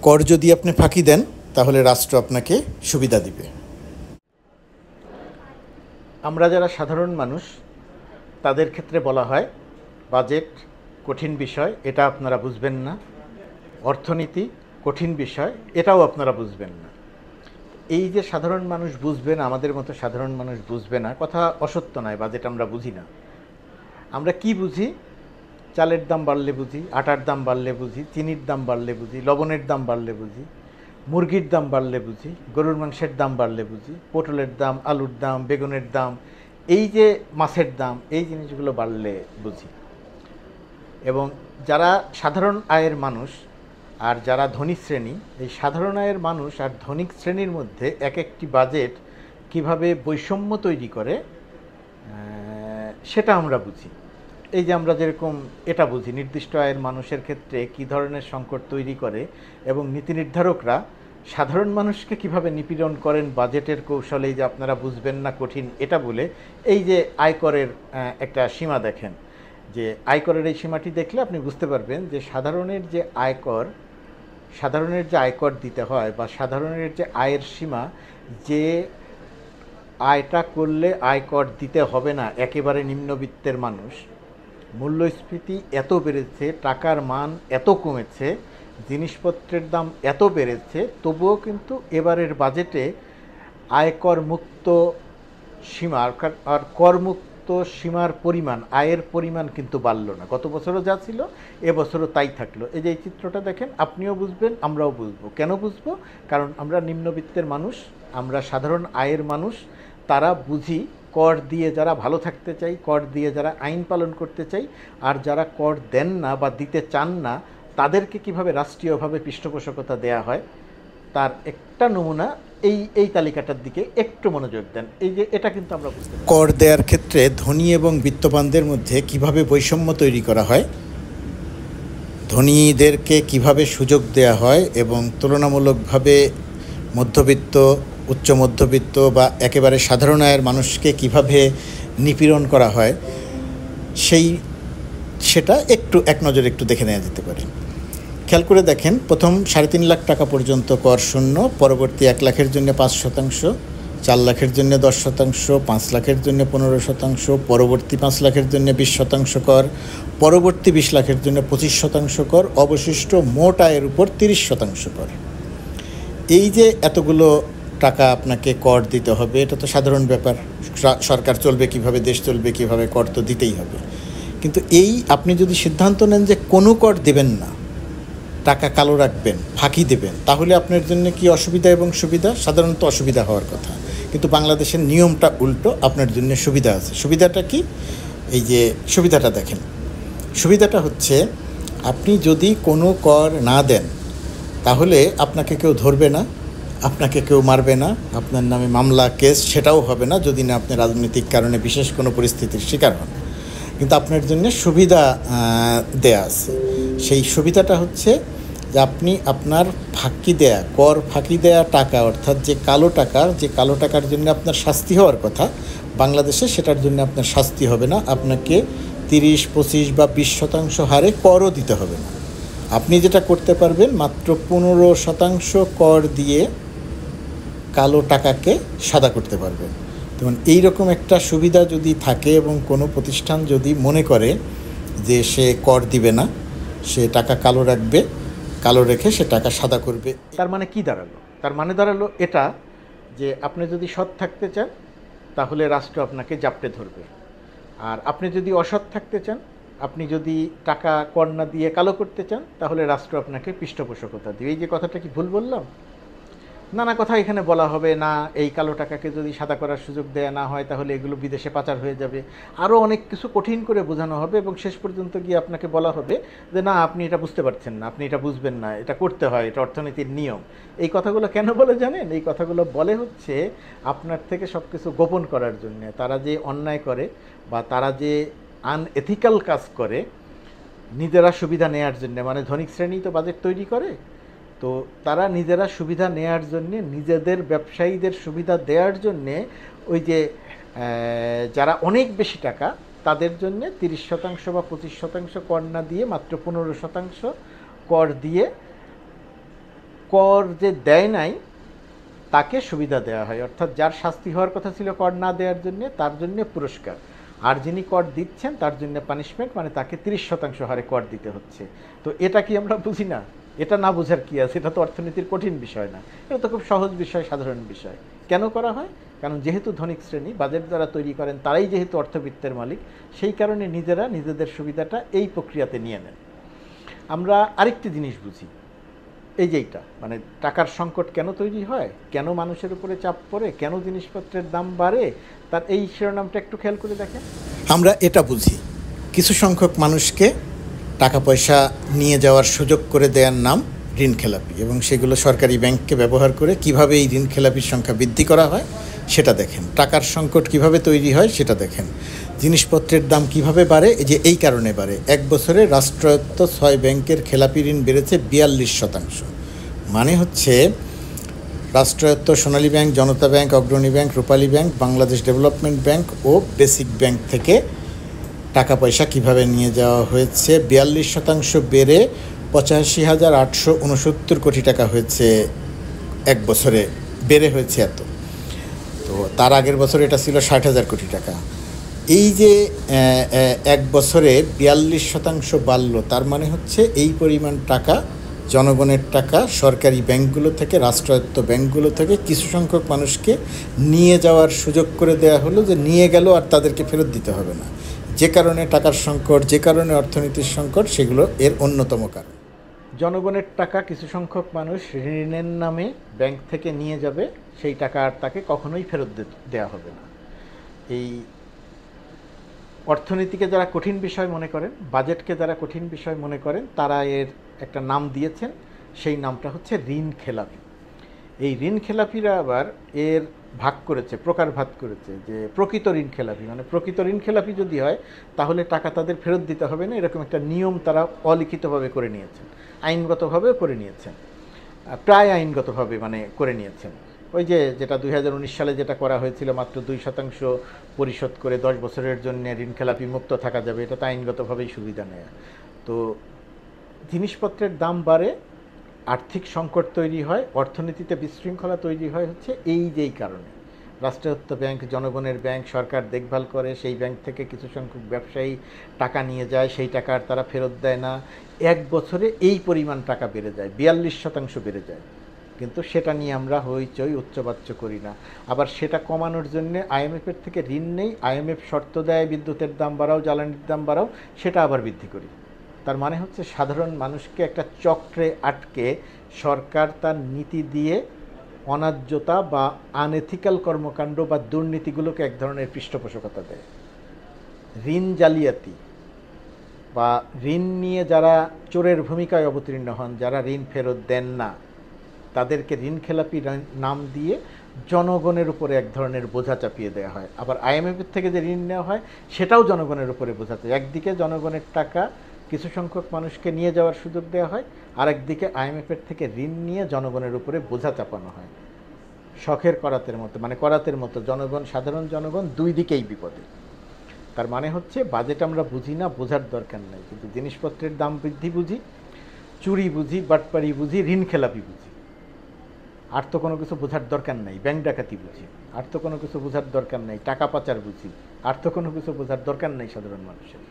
কর যদি আপনি ফাঁকি দেন তাহলে রাষ্ট্র আপনাকে সুবিধা দিবে। আমরা যারা সাধারণ মানুষ তাদের ক্ষেত্রে বলা হয় বাজেট কঠিন বিষয়, এটা আপনারা বুঝবেন না। অর্থনীতি কঠিন বিষয়, এটাও আপনারা বুঝবেন না। এই যে সাধারণ মানুষ বুঝবে না, আমাদের মতো সাধারণ মানুষ বুঝবে না, কথা অসত্য নয়। বাজেট আমরা বুঝি না। আমরা কি বুঝি? চালের দাম বাড়লে বুঝি, আটার দাম বাড়লে বুঝি, চিনির দাম বাড়লে বুঝি, লবণের দাম বাড়লে বুঝি, মুরগির দাম বাড়লে বুঝি, গরুর মাংসের দাম বাড়লে বুঝি, পটলের দাম, আলুর দাম, বেগুনের দাম, এই যে মাছের দাম, এই জিনিসগুলো বাড়লে বুঝি। এবং যারা সাধারণ আয়ের মানুষ আর যারা ধনী শ্রেণী, এই সাধারণ আয়ের মানুষ আর ধনিক শ্রেণীর মধ্যে এক একটি বাজেট কিভাবে বৈষম্য তৈরি করে সেটা আমরা বুঝি। এই যে আমরা যেরকম এটা বুঝি নির্দিষ্ট আয়ের মানুষের ক্ষেত্রে কী ধরনের সংকট তৈরি করে এবং নীতি নির্ধারকরা সাধারণ মানুষকে কিভাবে নিপীড়ন করেন বাজেটের কৌশলে, এই যে আপনারা বুঝবেন না কঠিন এটা বলে। এই যে আয়করের একটা সীমা দেখেন, যে আয়করের এই সীমাটি দেখলে আপনি বুঝতে পারবেন যে সাধারণের যে আয়কর দিতে হয় বা সাধারণের যে আয়ের সীমা, যে আয়টা করলে আয়কর দিতে হবে না একেবারে নিম্নবিত্তের মানুষ, মূল্যস্ফীতি এত বেড়েছে, টাকার মান এত কমেছে, জিনিসপত্রের দাম এত বেড়েছে, তবুও কিন্তু এবারের বাজেটে আয়কর মুক্ত সীমা আর করমুক্ত সীমার পরিমাণ, আয়ের পরিমাণ কিন্তু বাড়ল না। গত বছরও যা ছিল এবছরও তাই থাকলো। এই যে এই চিত্রটা দেখেন, আপনিও বুঝবেন, আমরাও বুঝবো। কেন বুঝবো? কারণ আমরা নিম্নবিত্তের মানুষ, আমরা সাধারণ আয়ের মানুষ, তারা বুঝি কর দিয়ে যারা ভালো থাকতে চাই, কর দিয়ে যারা আইন পালন করতে চাই, আর যারা কর দেন না বা দিতে চান না তাদেরকে কিভাবে রাষ্ট্রীয়ভাবে পৃষ্ঠপোষকতা দেয়া হয় তার একটা নমুনা এই তালিকাটার দিকে একটু মনোযোগ দেন। এই যে এটা কিন্তু আমরা বুঝতে পারি কর দেওয়ার ক্ষেত্রে ধনী এবং বিত্তবানদের মধ্যে কিভাবে বৈষম্য তৈরি করা হয়, ধনীদেরকে কিভাবে সুযোগ দেয়া হয় এবং তুলনামূলকভাবে মধ্যবিত্ত, উচ্চ মধ্যবিত্ত বা একেবারে সাধারণ আয়ের মানুষকে কিভাবে নিপীড়ন করা হয় সেটা একটু এক নজরে একটু দেখে নেওয়া যেতে পারে। খেয়াল করে দেখেন, প্রথম 3.5 লাখ টাকা পর্যন্ত কর শূন্য, পরবর্তী 1 লাখের জন্য 5%, 4 লাখের জন্য 10%, 5 লাখের জন্য 15%, পরবর্তী 5 লাখের জন্য 20% কর, পরবর্তী 20 লাখের জন্য 25% কর, অবশিষ্ট মোট আয়ের উপর 30% কর। এই যে এতগুলো টাকা আপনাকে কর দিতে হবে, এটা তো সাধারণ ব্যাপার। সরকার চলবে কিভাবে, দেশ চলবে কিভাবে, কর তো দিতেই হবে। কিন্তু এই আপনি যদি সিদ্ধান্ত নেন যে কোনো কর দেবেন না, টাকা কালো রাখবেন, ফাঁকি দেবেন, তাহলে আপনার জন্য কি অসুবিধা এবং সুবিধা? সাধারণত অসুবিধা হওয়ার কথা, কিন্তু বাংলাদেশের নিয়মটা উল্টো, আপনার জন্য সুবিধা আছে। সুবিধাটা কি? এই যে সুবিধাটা দেখেন, সুবিধাটা হচ্ছে আপনি যদি কোনো কর না দেন তাহলে আপনাকে কেউ ধরবে না, আপনাকে কেউ মারবে না, আপনার নামে মামলা কেস সেটাও হবে না, যদি না আপনি রাজনৈতিক কারণে বিশেষ কোনো পরিস্থিতির শিকার হন। কিন্তু আপনার জন্য সুবিধা দেয়া আছে। সেই সুবিধাটা হচ্ছে যে আপনি আপনার কর ফাঁকি দেয়া টাকা, অর্থাৎ যে কালো টাকার জন্য আপনার শাস্তি হওয়ার কথা বাংলাদেশে, সেটার জন্য আপনার শাস্তি হবে না। আপনাকে 30, 25 বা 20% হারে করও দিতে হবে না। আপনি যেটা করতে পারবেন, মাত্র 15% কর দিয়ে কালো টাকাকে সাদা করতে পারবেন। যেমন এইরকম একটা সুবিধা যদি থাকে এবং কোনো প্রতিষ্ঠান যদি মনে করে যে সে কর দিবে না, সে টাকা কালো রাখবে, কালো রেখে সে টাকা সাদা করবে, তার মানে কি দাঁড়ালো? তার মানে দাঁড়ালো এটা যে আপনি যদি সৎ থাকতে চান তাহলে রাষ্ট্র আপনাকে জাপটে ধরবে, আর আপনি যদি অসৎ থাকতে চান, আপনি যদি টাকা কর না দিয়ে কালো করতে চান, তাহলে রাষ্ট্র আপনাকে পৃষ্ঠপোষকতা দিবে। এই যে কথাটা কি ভুল বললাম? নানা কথা এখানে বলা হবে না, এই কালো টাকাকে যদি সাদা করার সুযোগ দেয়া না হয় তাহলে এগুলো বিদেশে পাচার হয়ে যাবে, আরও অনেক কিছু কঠিন করে বোঝানো হবে এবং শেষ পর্যন্ত গিয়ে আপনাকে বলা হবে যে না, আপনি এটা বুঝতে পারছেন না, আপনি এটা বুঝবেন না, এটা করতে হয়, এটা অর্থনীতির নিয়ম। এই কথাগুলো কেন বলে জানেন? এই কথাগুলো বলে হচ্ছে আপনার থেকে সব কিছু গোপন করার জন্য। তারা যে অন্যায় করে বা তারা যে আনএথিক্যাল কাজ করে নিজেরা সুবিধা নেয়ার জন্য, মানে ধনিক শ্রেণী তো বাজেট তৈরি করে, তো তারা নিজেরা সুবিধা নেয়ার জন্যে, নিজেদের ব্যবসায়ীদের সুবিধা দেওয়ার জন্যে ওই যে যারা অনেক বেশি টাকা তাদের জন্যে 30% বা 25% কর না দিয়ে মাত্র 15% কর দিয়ে কর যে দেয় নাই তাকে সুবিধা দেওয়া হয়, অর্থাৎ যার শাস্তি হওয়ার কথা ছিল কর না দেওয়ার জন্য, তার জন্য পুরস্কার, আর যিনি কর দিচ্ছেন তার জন্য পানিশমেন্ট, মানে তাকে 30% হারে কর দিতে হচ্ছে। তো এটা কি আমরা বুঝি না? এটা না বোঝার কি আছে? এটা তো অর্থনীতির কঠিন বিষয় না, এটা তো খুব সহজ বিষয়, সাধারণ বিষয়। কেন করা হয়? কারণ যেহেতু ধনিক শ্রেণী বাজেট যারা তৈরি করেন তারাই যেহেতু অর্থবিত্তের মালিক, সেই কারণে নিজেরা নিজেদের সুবিধাটা এই প্রক্রিয়াতে নিয়ে নেন। আমরা আরেকটি জিনিস বুঝি, এই যে এইটা মানে টাকার সংকট কেন তৈরি হয়, কেন মানুষের উপরে চাপ পড়ে, কেন জিনিসপত্রের দাম বাড়ে, তার এই শিরোনামটা একটু খেয়াল করে দেখেন। আমরা এটা বুঝি কিছু সংখ্যক মানুষকে টাকা পয়সা নিয়ে যাওয়ার সুযোগ করে দেওয়ার নাম ঋণ খেলাপি, এবং সেগুলো সরকারি ব্যাংককে ব্যবহার করে কিভাবে এই ঋণ খেলাপির সংখ্যা বৃদ্ধি করা হয় সেটা দেখেন। টাকার সংকট কিভাবে তৈরি হয় সেটা দেখেন। জিনিসপত্রের দাম কিভাবে বাড়ে, এই যে এই কারণে বাড়ে। এক বছরে রাষ্ট্রায়ত্ত 6 ব্যাংকের খেলাপি ঋণ বেড়েছে 42%। মানে হচ্ছে রাষ্ট্রায়ত্ত সোনালী ব্যাংক, জনতা ব্যাংক, অগ্রণী ব্যাংক, রূপালী ব্যাংক, বাংলাদেশ ডেভেলপমেন্ট ব্যাংক ও বেসিক ব্যাংক থেকে টাকা পয়সা কিভাবে নিয়ে যাওয়া হয়েছে। 42% বেড়ে 85,869 কোটি টাকা হয়েছে এক বছরে, বেড়ে হয়েছে এত। তো তার আগের বছর এটা ছিল 60,000 কোটি টাকা। এই যে এক বছরে 42% বাড়ল, তার মানে হচ্ছে এই পরিমাণ টাকা জনগণের টাকা সরকারি ব্যাংকগুলো থেকে, রাষ্ট্রায়ত্ত ব্যাংকগুলো থেকে কিছু সংখ্যক মানুষকে নিয়ে যাওয়ার সুযোগ করে দেওয়া হলো, যে নিয়ে গেল আর তাদেরকে ফেরত দিতে হবে না। যে কারণে টাকার সংকট, যে কারণে অর্থনীতির সংকট, সেগুলো এর অন্যতম কারণ। জনগণের টাকা কিছু সংখ্যক মানুষ ঋণের নামে ব্যাংক থেকে নিয়ে যাবে, সেই টাকা আর তাকে কখনোই ফেরত দেওয়া হবে না। এই অর্থনীতিকে যারা কঠিন বিষয় মনে করেন, বাজেটকে যারা কঠিন বিষয় মনে করেন, তারা এর একটা নাম দিয়েছেন, সেই নামটা হচ্ছে ঋণ খেলাপি। এই ঋণ খেলাপিরা আবার এর ভাগ করেছে, প্রকারভাগ করেছে, যে প্রকৃত ঋণ খেলাপি, মানে প্রকৃত ঋণ খেলাপি যদি হয় তাহলে টাকা তাদের ফেরত দিতে হবে না, এরকম একটা নিয়ম তারা অলিখিতভাবে করে নিয়েছেন, আইনগতভাবেও করে নিয়েছেন, প্রায় আইনগতভাবে মানে করে নিয়েছেন। ওই যে যেটা 2019 সালে যেটা করা হয়েছিল, মাত্র 2% পরিশোধ করে 10 বছরের জন্য ঋণ খেলাপি মুক্ত থাকা যাবে, এটা তো আইনগতভাবেই সুবিধা নেয়। তো জিনিসপত্রের দাম বাড়ে, আর্থিক সংকট তৈরি হয়, অর্থনীতিতে বিশৃঙ্খলা তৈরি হয় হচ্ছে এই যেই কারণে। রাষ্ট্রায়ত্ত ব্যাংক, জনগণের ব্যাংক, সরকার দেখভাল করে, সেই ব্যাংক থেকে কিছু সংখ্যক ব্যবসায়ী টাকা নিয়ে যায়, সেই টাকা আর তারা ফেরত দেয় না। এক বছরে এই পরিমাণ টাকা বেড়ে যায়, 42% বেড়ে যায়, কিন্তু সেটা নিয়ে আমরা হইচই উচ্চবাচ্য করি না। আবার সেটা কমানোর জন্য আইএমএফের থেকে ঋণ নেই, আইএমএফ শর্ত দেয় বিদ্যুতের দাম বাড়াও, জ্বালানির দাম বাড়াও, সেটা আবার বৃদ্ধি করি। তার মানে হচ্ছে সাধারণ মানুষকে একটা চক্রে আটকে সরকার তার নীতি দিয়ে অন্যায্যতা বা আনএথিক্যাল কর্মকাণ্ড বা দুর্নীতিগুলোকে এক ধরনের পৃষ্ঠপোষকতা দেয়। ঋণ জালিয়াতি বা ঋণ নিয়ে যারা চোরের ভূমিকায় অবতীর্ণ হন, যারা ঋণ ফেরত দেন না, তাদেরকে ঋণ খেলাপি নাম দিয়ে জনগণের উপরে এক ধরনের বোঝা চাপিয়ে দেওয়া হয়। আবার আইএমএফের থেকে যে ঋণ নেওয়া হয় সেটাও জনগণের উপরে বোঝা চায়। একদিকে জনগণের টাকা কিছু সংখ্যক মানুষকে নিয়ে যাওয়ার সুযোগ দেওয়া হয়, আরেকদিকে আইএমএফের থেকে ঋণ নিয়ে জনগণের উপরে বোঝা চাপানো হয়, শখের করাতের মতো, মানে করাতের মতো। জনগণ, সাধারণ জনগণ দুই দিকেই বিপদে। তার মানে হচ্ছে বাজেট আমরা বুঝি না, বোঝার দরকার নেই, কিন্তু জিনিসপত্রের দাম বৃদ্ধি বুঝি, চুরি বুঝি, বাটপাড়ি বুঝি, ঋণ খেলাপি বুঝি, আর তো কোনো কিছু বোঝার দরকার নেই। ব্যাংক ডাকাতি বুঝি, আর তো কোনো কিছু বোঝার দরকার নেই। টাকা পাচার বুঝি, আর তো কোনো কিছু বোঝার দরকার নেই সাধারণ মানুষের।